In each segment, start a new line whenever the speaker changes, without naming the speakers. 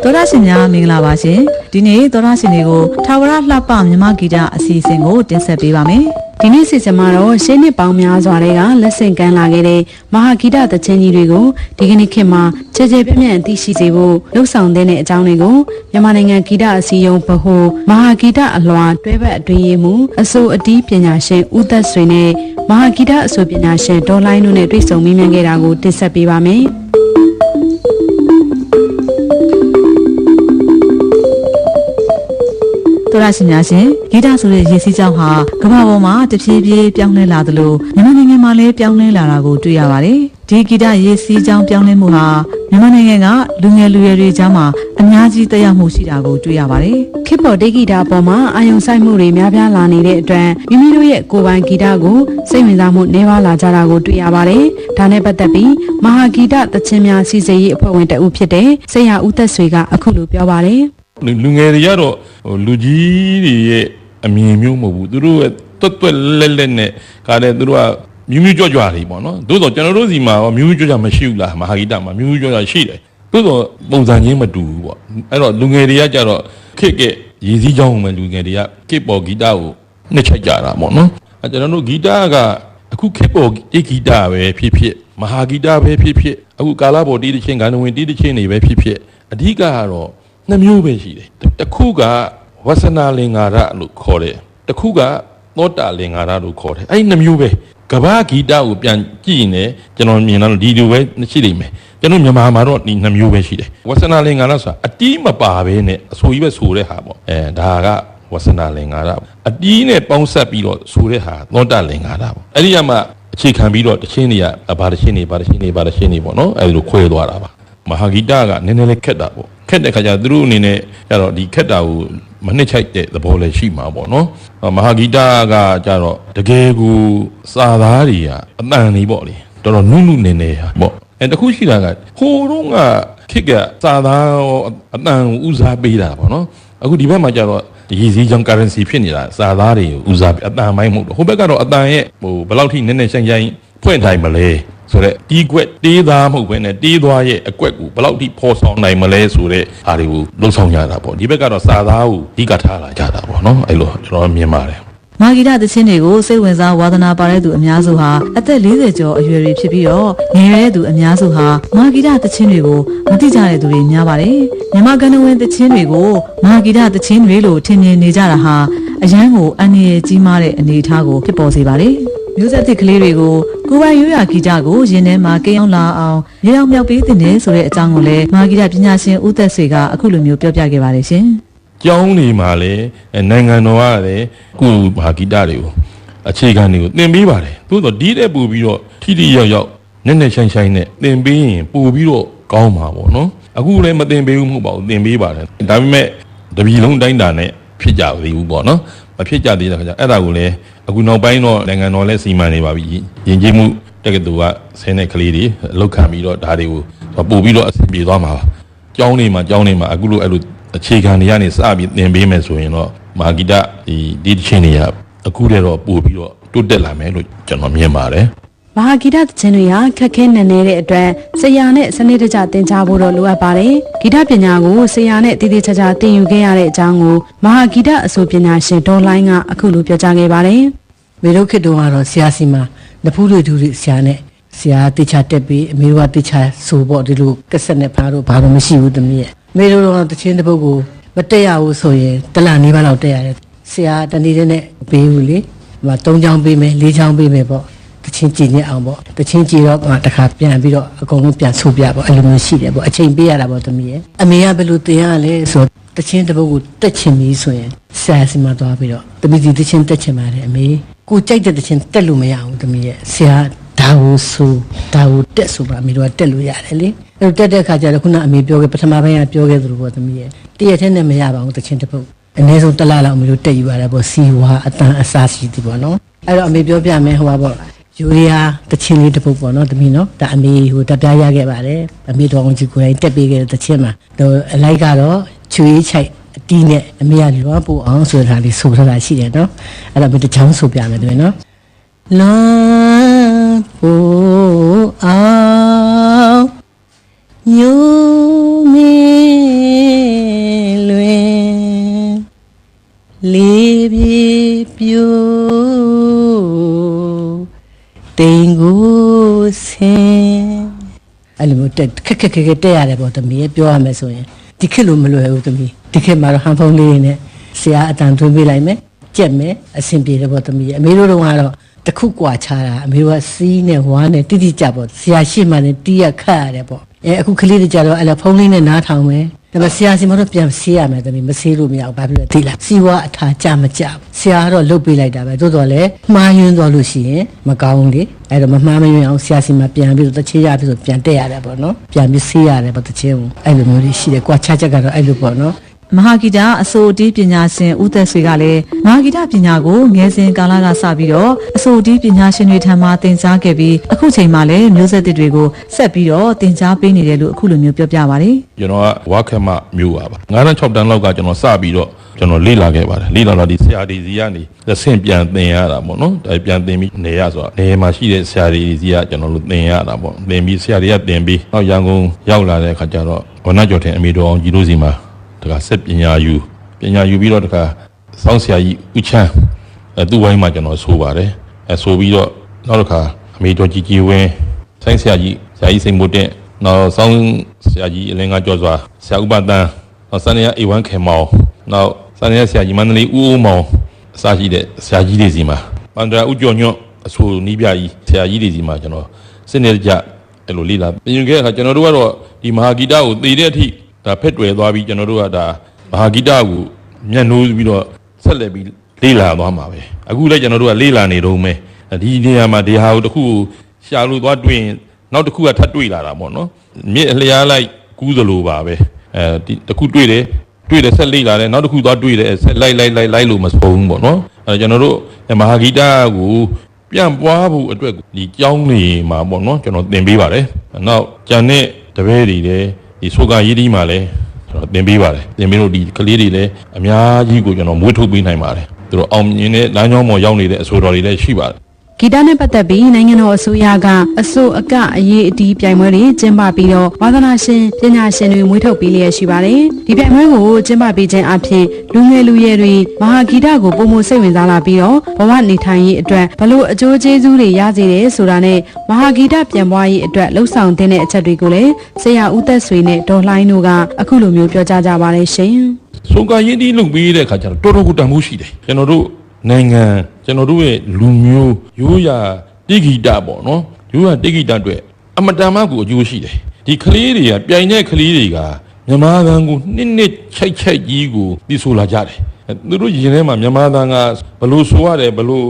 သောရရှင်များမင်္ဂလာပါရှင်ဒီနေ့သောရရှင်တွေကိုထာဝရလှပမြမဂီတအစီအစဉ်ကိုတင်ဆက်ပေးပါမယ်ဒ
ီနေ့စီစဉ်မှာတော့ရှေးနှစ်ပေါင်းများစွာတွေကလက်ဆင့်ကမ်းလာခဲ့တဲ့မဟာဂီတသချင်းကြီးတွေကိုဒီကနေ့ခေတ်မှာခြေခြေပြည့်ပြည့်အသိရှိစေဖို့လှုံ့ဆော်တဲ့အကြောင်းတွေကိုမြန်မာနိုင်ငံဂီတအစည်းအရုံးဗဟိုမဟာဂီတအလွှာတွဲဘက်အတွင်းရေးမှူးအဆိုအတီးပညာရှင်ဦးသက်ဆွေနဲ့မဟာဂီတအဆိုပညာရှင်ဒေါ်လိုင်းတို့နဲ့တွေ့ဆုံမေးမြန်းခဲ့တာကိုတင်ဆက်ပေးပါမယ်
သောရရှင်များရှင်ဂီတဆိုတဲ့ရေစီးကြောင်းဟာကမ္ဘာပေါ်မှာတဖြည်းဖြည်းပြောင်းလဲလာသလိုမြန်မာနိုင်ငံမှာလည်းပြောင်းလဲလာတာကိုတွေ့ရပါတယ်ဒီဂီတရေစီးကြောင်းပြောင်းလဲမှုဟာမြန်မာနိုင်ငံကလူငယ်လူရွယ်တွေကြားမှာအများကြီးသက်ရောက်မှုရှိတာကိုတွေ့ရပါတယ်ခ
ေတ်ပေါ်တေးဂီတအပေါ်မှာအာရုံစိုက်မှုတွေများပြားလာနေတဲ့အတွက်မိမိတို့ရဲ့ကိုယ်ပိုင်ဂီတကိုစိတ်ဝင်စားမှုနှဲပါလာကြတာကိုတွေ့ရပါတယ်ဒါနဲ့ပတ်သက်ပြီးမဟာဂီတသချင်းများစီစဉ်ရေးအဖွဲ့ဝင်တဦးဖြစ်တဲ့ဆရာဦးသက်ဆွေကအခုလိုပြောပါတယ်လ
ူငယ်တွေကတော့လူကြီးတွေရဲ့အမြင်မျိုးမဟုတ်ဘူးသူတို့ရဲ့တွတ်တွတ်လက်လက်နဲ့ကားတဲ့သူတို့ကမြူးမြူးကြွကြွတွေပေါ့နော်သို့တော့ကျွန်တော်တို့စီမှာရောမြူးမြူးကြွကြွမရှိဘူးလားမဟာဂီတမှာမြူးမြူးကြွကြွရှိတယ်သို့တော့ပုံစံချင်းမတူဘူးပေါ့အဲ့တော့လူငယ်တွေကကြတော့ခစ်ကရည်စည်းကြောင်းမှလူငယ်တွေကခစ်ပေါ်ဂီတကိုနှစ်ချက်ကြတာပေါ့နော်ကျွန်တော်တို့ဂီတကအခုခစ်ပေါ်ဂီတပဲဖြစ်ဖြစ်မဟာဂီတပဲဖြစ်ဖြစ်အခုကာလပေါ်တီးတချင်းဂန္ဓဝင်တီးတချင်းတွေပဲဖြစ်ဖြစ်အဓိကကတော့နှမျိုးပဲရှိတယ်တစ်ခုကဝဆနာလင်္ကာရလို့ခေါ်တယ်တစ်ခုကသောတာလင်္ကာရလို့ခေါ်တယ်အဲ့ဒီနှမျိုးပဲကဘာဂီတကိုပြန်ကြည့်ရင်ကျွန်တော်မြင်တော့ဒီလိုပဲရှိလိမ့်မယ်ကျွန်တော်မြန်မာမှာတော့ဒီနှမျိုးပဲရှိတယ်ဝဆနာလင်္ကာရဆိုတာအတီးမပါဘဲနဲ့အဆိုကြီးပဲဆိုတဲ့ဟာပေါ့ဒါကဝဆနာလင်္ကာရအတီးနဲ့ပေါင်းဆက်ပြီးတော့ဆိုတဲ့ဟာသောတာလင်္ကာရပေါ့အဲ့ဒီကမှအခြေခံပြီးတော့တခြင်းတွေကဘာတခြင်းတွေပေါ့နော်အဲ့လိုခွဲသွားတာပါမဟာဂီတကနည်းနည်းလေးခက်တာပေါ့ခက်တဲ့ခါကျသူတို့အနေနဲ့ကျတော့ဒီခက်တာကိုမနှစ်ချိုက်တဲ့သဘောလည်းရှိမှာပေါ့နော်မဟာဂီတကကျတော့တကယ်ကိုစာသားတွေကအတန်နေပေါ့လေတော်တော်နုနုနေနေပေါ့တခုရှိတာကဟိုတော့ကခက်ကစာသားအတန်ကိုဦးစားပေးတာပေါ့နော်အခုဒီဘက်မှာကျတော့ရည်စည်းကြောင်း currency ဖြစ်နေတာစာသားတွေကိုဦးစားပေးအတန်မိုင်းမဟုတ်တော့ဟိုဘက်ကတော့အတန်ရဲ့ဟိုဘယ်လောက်ထိနည်းနည်းဆိုင်ဖွင့်တိုင်းမလဲဆိုတော့တီးကွက်တေးသားမဟုတ်ဘဲနဲ့တေးသွားရဲ့အကွက်ကိုဘယ်လောက်ထိဖော်ဆောင်နိုင်မလဲဆိုတဲ့အားတွေကိုလှုံ့ဆော်ကြတာပေါ့ဒီဘက်ကတော့စာသားကိုအဓိကထားလာကြတာပေါ့နော်အဲ့လိုကျွန်တော်မြင်ပါတယ်
မဟာဂီတသချင်းတွေကိုစိတ်ဝင်စားဝါသနာပါတဲ့သူအများစုဟာအသက်40ကျော်အရွယ်တွေဖြစ်ပြီးတော့ငယ်ရွယ်တဲ့သူအများစုဟာမဟာဂီတသချင်းတွေကိုမသိကြတဲ့သူတွေများပါတယ်မြန်မာကဏ္ဍဝင်သချင်းတွေကိုမဟာဂီတသချင်းတွေလို့ထင်မြင်နေကြတာဟာအရန်ကိုအန္တရာယ်ကြီးမားတဲ့အနေအထားကိုဖြစ်ပေါ်စေပါတယ်မျိုးဆက်သစ်ကလေးတွေကိုကိုယ်ပိုင်ရိုးရာဂီတကိုရင်ထဲမှာကိန်းအောင်လာအောင်မြေအောင်မြောက်ပေးတဲ့ဆိုတဲ့အကြောင်းကိုလည်းမဟာဂီတပညာရှင်ဦးသက်ဆွေကအခုလိုမျိုးပြောပြခဲ့ပါတယ်ရှင်
။ကျောင်းတွေမှာလည်းနိုင်ငံတော်ကလည်းကိုယ်မဟာဂီတတွေကိုအခြေခံတွေကိုသင်ပေးပါတယ်။သို့တော့ဒီတဲ့ပို့ပြီးတော့ထိထိရောက်ရောက်နဲ့ဆိုင်နဲ့သင်ပေးရင်ပို့ပြီးတော့ကောင်းမှာပေါ့နော်။အခုလည်းမသင်ပေးဘူးမဟုတ်ပါဘူးသင်ပေးပါတယ်။ဒါပေမဲ့တပြည်လုံးတိုင်းတာနဲ့ဖြစ်ကြသေးဘူးပေါ့နော်။မဖြစ်ကြသေးတဲ့ခါကျအဲ့ဒါကိုလည်းအခုနောက်ပိုင်းတော့နိုင်ငံတော်လည်းစီမံနေပါပြီယဉ်ကျေးမှုတက္ကသိုလ်ကဆင်းတဲ့ကလေးတွေအလောက်ခံပြီးတော့ဒါတွေကိုပို့ပြီးတော့အဆင်ပြေသွားမှာပါကျောင်းတွေမှာအခုလိုအဲ့လိုအခြေခံတွေကနေစပြီးသင်ပေးမယ်ဆိုရင်တော့မဟာဂီတဒီချင်းတွေကအခုတည်းတော့ပို့ပြီးတော့တိုးတက်လာမယ်လို့ကျွန်တော်မြင်ပါတယ်
မဟာဂီတသချင်းတွေဟာခက်ခဲနေတဲ့အတွက်ဆရာနဲ့စနစ်တကျသင်ကြားဖို့တော့လိုအပ်ပါတယ်ဂီတပညာကိုဆရာနဲ့တည်တည်ချာချာသင်ယူခဲ့ရတဲ့အကြောင်းကိုမဟာဂီတအဆိုပညာရှင်ဒေါ်လိုင်းကအခုလိုပြောကြားခဲ့ပါတယ်မ
ေတို့ခေတ်တုန်းကတော့ဆရာစီမှာနဖူးတွေထူတွေဆရာနဲ့ဆရာတေချာတက်ပြီးအမေတို့ကတေချာဆိုပေါ့ဒီလိုကက်ဆက်နဲ့ဖားတော့ဘာလို့မရှိဘူးတမီးရဲ့မေတို့တော့တချင်းတစ်ပုတ်ကိုမတက်ရဘူးဆိုရင်တလနေပါလောက်တက်ရတယ်ဆရာတနေ့တည်းနဲ့ပေးဘူးလေဟို3ချောင်းပေးမယ်4ချောင်းပေးမယ်ပေါ့တချင်းကြည်ညက်အောင်ပေါ့တချင်းကြည်တော့တခါပြန်ပြီးတော့အကုန်လုံးပြန်ဆုပ်ပြပေါ့အဲ့လိုမျိုးရှိတယ်ပေါ့အချိန်ပေးရတာပေါ့တမီးရဲ့အမေကဘယ်လိုတင်ရလဲဆိုတချင်းတစ်ပုတ်ကိုတက်ချင်ပြီဆိုရင်ဆရာစီမှာသွားပြီးတော့တမီးဒီတချင်းတက်ချင်ပါတယ်အမေကိုကြိုက်တဲ့တခြင်းတက်လို့မရဘူးသမီးရဲ့ဆရာဒါကိုတက်ဆိုပါအမေတို့ကတက်လို့ရတယ်လေအဲ့တက်တဲ့ခါကျတော့ခုနအမေပြောခဲ့ပထမပိုင်းကပြောခဲ့သလိုပေါ့သမီးရဲ့တရက်ထဲနဲ့မရပါဘူးတခြင်းတစ်ပုတ်အနည်းဆုံးတစ်လလောက်အမေတို့တက်ယူရတယ်ပေါ့စီဝါအတန်အစာစီဒီပေါ့နော်အဲ့တော့အမေပြောပြမယ်ဟိုပါပေါ့ယူရီးယားတခြင်းလေးတစ်ပုတ်ပေါ့နော်သမီးနော်ဒါအမေဟိုတက်ပြရခဲ့ပါတယ်အမေတော်အောင်ကြီးကိုယ်တိုင်တက်ပေးခဲ့တဲ့တခြင်းမှာအလိုက်ကတော့ချွေးချိုက်တီးနဲ့အမေကလွှမ်းပို့အောင်ဆိုတာလေးဆိုထားတာရှိတယ်နော်အဲ့တော့ဘယ်တစ်ချောင်းဆိုပြမယ်တွေ့နော်လွှမ်းပို့အောင် ညိုမင်းလွင်လေးပြေပြိုတိမ်ကိုဆင်းအဲ့လိုမျိုးခက်တက်ရတယ်ပေါ့သမီးပြောရမယ်ဆိုရင်ဒီခေတ်လိုမလွယ်ဘူးသမီးဒီခေတ်မှာတော့ဟန်ဖုန်းလေးနဲ့ဆရာအတန်သွင်းပေးလိုက်မယ်ကြက်မယ်အဆင်ပြေတယ်ပေါ့သမီးအမေတို့ကတော့တခုกว่าချတာအမေတို့ကစီးနဲ့ဝါနဲ့တိတိကျပေါ့ဆရာရှိမှလည်းတီးရခတ်ရတယ်ပေါ့အခုကလေးတွေကြတော့အဲ့လိုဖုန်းလေးနဲ့နားထောင်မယ်ဒါပေမဲ့ဆရာစီမတော့ပြန်ဆေးရမယ်သမီးမဆေးလို့မရဘူးဘာဖြစ်လဲသိလားစီဝါအထာကြမကြဆရာကတော့လှုပ်ပေးလိုက်တာပဲတိုးတော်လဲမှားယွင်းသွားလို့ရှိရင်မကောင်းလေအဲ့တော့မမှားမယွင်းအောင်ဆရာစီမပြန်ပြီးတော့တချေရပြီးဆိုပြန်တက်ရတယ်ပေါ့နော်ပြန်ပြီးဆေးရတယ်ပေါ့တချေကိုအဲ့လိုမျိုးလေးရှိတယ်ကွာခြားချက်ကတော့အဲ့လိုပေါ့နော်မ
ဟာဂီတအဆိုတီးပညာရှင်ဦးသက်ဆွေကလည်းမဟာဂီတပညာကိုငယ်စဉ်ကာလကစပြီးတော့အဆိုတီးပညာရှင်တွေထံမှသင်ကြားခဲ့ပြီးအခုချိန်မှာလည်းမျိုးဆက်သစ်တွေကိုဆက်ပြီးတော့သင်ကြားပေးနေတယ်လို့အခုလိုမျိုးပြောပြပါတယ်
ကျွန်တော်ကဝါခက်မမျိုးပါ9တန်း6တန်းလောက်ကကျွန်တော်စပြီးတော့ကျွန်တော်လေ့လာခဲ့ပါတယ်လေ့လာတော့ဒီဆရာဒီစီကနေဆင့်ပြန်သင်ရတာပေါ့နော်ဒါပြန်သင်ပြီးနေရဆိုတာနေမှာရှိတဲ့ဆရာဒီစီကကျွန်တော်တို့သင်ရတာပေါ့သင်ပြီးဆရာတွေကသင်ပြီးနောက်ရန်ကုန်ရောက်လာတဲ့အခါကျတော့ဝဏ္ဏကျော်ထင်အမေတော်အောင်ကြီးတို့စီမှာတခါဆက်ပညာယူပြီးတော့တခါစောင်းဆရာကြီးဦးချမ်းသူ့ဝိုင်းမှာကျွန်တော်ဆိုပါတယ်ဆိုပြီးတော့နောက်တစ်ခါအမေတော်ကြီးဝင်းဆိုင်းဆရာကြီးစိန်မိုးတဲ့နောက်စောင်းဆရာကြီးအလင်းကကြော်စွာဆရာဥပဒန်းနောက်စနေရအေဝမ်းခေမောင်နောက်စနေရဆရာကြီးမန္တလေးဦးဦးမောင်အစရှိတဲ့ဆရာကြီးတွေစီမှာပန္ဒရာဦးကျော်ညွန့်အဆိုနီးပြကြီးဆရာကြီးတွေစီမှာကျွန်တော်စနေကြအဲ့လိုလေးလာပြင်ခဲ့တဲ့အခါကျွန်တော်တို့ကတော့ဒီမဟာဂီတကိုသိတဲ့အထိဒါဖက်တွယ်သွားပြီးကျွန်တော်တို့ကဒါမဟာဂီတကိုမျက်နှိုးပြီးတော့ဆက်လက်ပြီးလေ့လာသွားမှာပဲအခုလည်းကျွန်တော်တို့ကလေ့လာနေတော့မယ်ဒီနေရာမှာဒီဟာကိုတစ်ခုရှာလို့သွားတွေ့ရင်နောက်တစ်ခုကထပ်တွေ့လာတာပေါ့နော်မြစ်အလျားလိုက်ကူးသလိုပါပဲဒီတစ်ခုတွေ့တယ်ဆက်လေ့လာတယ်နောက်တစ်ခုသွားတွေ့တယ်ဆက်လိုက်လို့မဆုံးဘူးပေါ့နော်ကျွန်တော်တို့မဟာဂီတကိုပြန့်ပွားဖို့အတွက်ဒီကျောင်းနေမှာပေါ့နော်ကျွန်တော်သင်ပေးပါတယ်နောက်ကျန်တဲ့တပည့်တွေလည်းဒီဆိုကရေးဒီမှာလည်းကျွန်တော်သင်ပေးပါတယ်သင်ပေးလို့ဒီကလေးတွေလည်းအများကြီးကိုကျွန်တော်မွေးထုတ်ပေးနိုင်ပါတယ်သူတို့အောင်မြင်တဲ့လမ်းကြောင်းပေါ်ရောက်နေတဲ့အဆိုတော်တွေလည်းရှိပါတယ်
ဂီတနဲ့ပတ်သက်ပြီးနိုင်ငံတော်အစိုးရကအစိုးအကအရေးအတီးပြိုင်ပွဲတွေကျင်းပပြီးတော့ဝါသနာရှင်ပညာရှင်တွေမွေးထုတ်ပေးလျက်ရှိပါတယ်ဒီပြိုင်ပွဲကိုကျင်းပပေးခြင်းအပြင်လူငယ်လူရွယ်တွေမဟာဂီတကိုပုံမစိတ်ဝင်စားလာပြီးတော့ဘဝနေထိုင်ရေးအတွက်ဘလို့အကျိုးကျေးဇူးတွေရစေတယ်ဆိုတာနဲ့မဟာဂီတပြန်ပွားရေးအတွက်လှုပ်ဆောင်တဲ့အချက်တွေကိုလည်းဆရာဦးသက်ဆွေနဲ့ဒေါ်လှိုင်းတို့ကအခုလိုမျိုးပြောကြားကြပါတယ်ရှင်ဆ
ိုကရင်းတီးလုပ်ပေးတဲ့အခါကျတော့တော်တော်ကိုတန်ဖိုးရှိတယ်ကျွန်တော်တို့နိုင်ငံကျွန်တော်တို့ရဲ့လူမျိုးရိုးရာတိဂိတပေါ့နော်ရိုးရာတိဂိတအတွက်အမတန်မှကိုအကျိုးရှိတယ်ဒီကလေးတွေကပြိုင်တဲ့ကလေးတွေကမြန်မာသံကိုနှစ်ချိုက်ကြီးကိုသိဆိုလာကြတယ်သူတို့ရင်ထဲမှာမြန်မာသံကဘလို့ဆိုရတယ်ဘလို့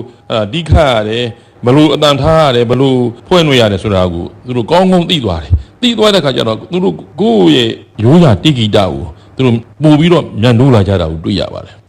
တိခတ်ရတယ်ဘလို့အတန်ထားရတယ်ဘလို့ဖွဲ့နှွေရတယ်ဆိုတာကိုသူတို့ကောင်းကောင်းသိသွားတယ်သိသွားတဲ့ခါကျတော့သူတို့ကိုယ့်ရဲ့ရိုးရာတိဂိတကိုသူတို့ပို့ပြီးတော့မြန်လို့လာကြတာကိုတွေ့ရပါတယ်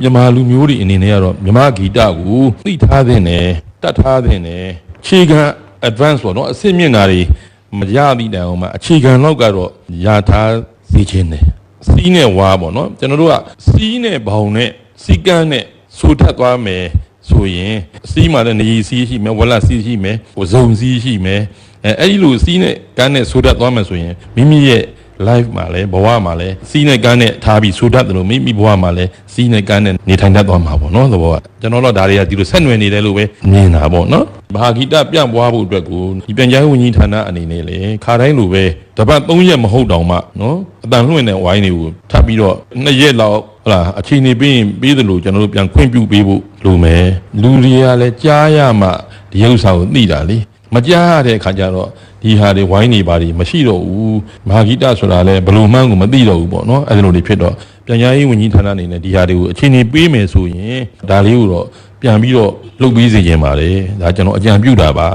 မြန်မာလူမျိုးတွေအနေနဲ့ကတော့မြန်မာဂီတကိုသိထားတဲ့နဲ့တတ်ထားတဲ့နဲ့အခြေခံ advance ပေါ့နော်အဆင့်မြင့်တာတွေမရသည့်တိုင်အောင်မှာအခြေခံတော့ကတော့ရထားစေခြင်းနဲ့စီးနဲ့ဝါပေါ့နော်ကျွန်တော်တို့ကစီးနဲ့ဘောင်နဲ့စီကန်းနဲ့ဆိုထပ်သွားမယ်ဆိုရင်စီးမှာလည်းနေစီးရှိမယ်ဝလစီးရှိမယ်ဇုံစီးရှိမယ်အဲ့ဒီလိုစီးနဲ့ကန်းနဲ့ဆိုထပ်သွားမယ်ဆိုရင်မိမိရဲ့live မှာလဲဘဝမှာလဲစီးနဲ့ကန်းနဲ့ထားပြီးဆိုတတ်တယ်လို့မိဘဝမှာလဲစီးနဲ့ကန်းနဲ့နေထိုင်တတ်သွားမှာပေါ့နော်သဘောကကျွန်တော်တို့ဒါတွေကဒီလိုဆက်နွယ်နေတယ်လို့ပဲမြင်တာပေါ့နော်မဟာဂီတပြန့်ပွားဖို့အတွက်ကိုဒီပြန်ကြားဝန်ကြီးဌာနအနေနဲ့လေခါတိုင်းလိုပဲတပတ်3ရက်မဟုတ်တောင်မှနော်အတန်လွှင့်တဲ့ဝိုင်းတွေကိုထပ်ပြီးတော့2ရက်လောက်ဟုတ်လားအချိန်နေပြီးသလိုကျွန်တော်တို့ပြန်ခွင့်ပြုပေးဖို့လိုမယ်လူတွေကလည်းကြားရမှဒီဥစ္စာကိုသိတာလေမကြားရတဲ့အခါကျတော့ဒီဟာတွေဝိုင်းနေပါတွေမရှိတော့ဘူးမဟာဂီတဆိုတာလည်းဘလို့မှန်းကိုမသိတော့ဘူးပေါ့နော်အဲ့လိုတွေဖြစ်တော့ပြန်ကြားရေးဝန်ကြီးဌာနအနေနဲ့ဒီဟာတွေကိုအချိန်နေပေးမယ်ဆိုရင်ဒါလေးကိုတော့ပြန်ပြီးတော့လုပ်ပြီးစေချင်ပါတယ်ဒါကျွန်တော်အကြံပြုတာပါ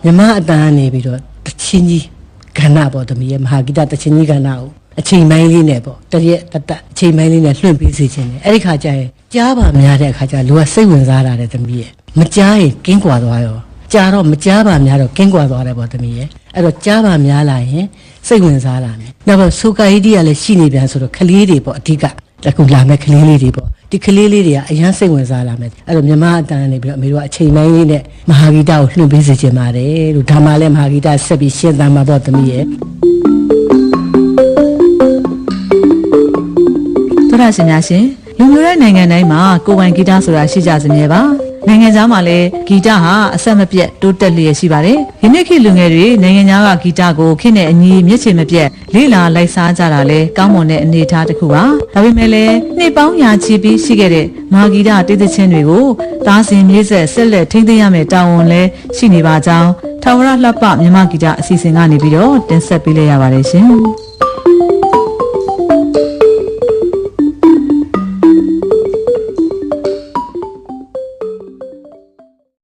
မြမအတန်းနေပြီးတော့တချင်းကြီးကဏ္ဍပေါ့တမီးရဲ့မဟာဂီတတချင်းကြီးကဏ္ဍကိုအချိန်ပိုင်းလေးနဲ့ပေါ့တရက်တအချိန်ပိုင်းလေးနဲ့လွှင့်ပြီးစေချင်တယ်အဲ့ဒီခါကျရင်ကြားပါများတဲ့အခါကျလူကစိတ်ဝင်စားတာတဲ့တမီးရဲ့မကြားရင်ကင်းကွာသွားရောကြားတော့မကြားပါများတော့ကင်းကွာသွားတယ်ပေါ့တမီးရဲ့အဲ့တော့ကြားပါများလာရင်စိတ်ဝင်စားလာမယ်နောက်တော့ဆိုကာဟီဒီကလည်းရှိနေပြန်ဆိုတော့ကလေးတွေပေါ့အဓိကအခုလာမဲ့ကလေးလေးတွေပေါ့ဒီကလေးလေးတွေကအရန်စိတ်ဝင်စားလာမယ်အဲ့တော့မြန်မာအတန်းနေပြီးတော့အမေတို့ကအချိန်ပိုင်းလေးနဲ့မဟာဂီတကိုလွှင့်ပေးစေချင်ပါတယ်လို့ဒါမှလည်းမဟာဂီတဆက်ပြီးရှင်းသမ်းမှာပေါ့တမီးရဲ့
ရှင်များရှင်လူမျိုးတဲ့နိုင်ငံတိုင်းမှာကိုယ်ပိုင်ဂီတဆိုတာရှိကြစမြဲပါနိုင်ငံခြားမှာလည်းဂီတဟာအဆက်မပြတ်တိုးတက်လျက်ရှိပါတယ်။ယနေ့ခေတ်လူငယ်တွေနိုင်ငံခြားကဂီတကိုခေတ်နဲ့အညီမျက်ခြေမပြတ်လေ့လာလိုက်စားကြတာလဲကောင်းမွန်တဲ့အနေအထားတစ်ခုပါ။ဒါပေမဲ့လည်းနှစ်ပေါင်းရာချီပြီးရှိခဲ့တဲ့မဟာဂီတတေးသချင်းတွေကိုသားစဉ်မြေးဆက်ဆက်လက်ထိန်းသိမ်းရမယ့်တာဝန်လဲရှိနေပါကြောင်းထာဝရလှပမြမဂီတအစီအစဉ်ကနေပြီးတော့တင်ဆက်ပေးလိုက်ရပါတယ်ရှင်။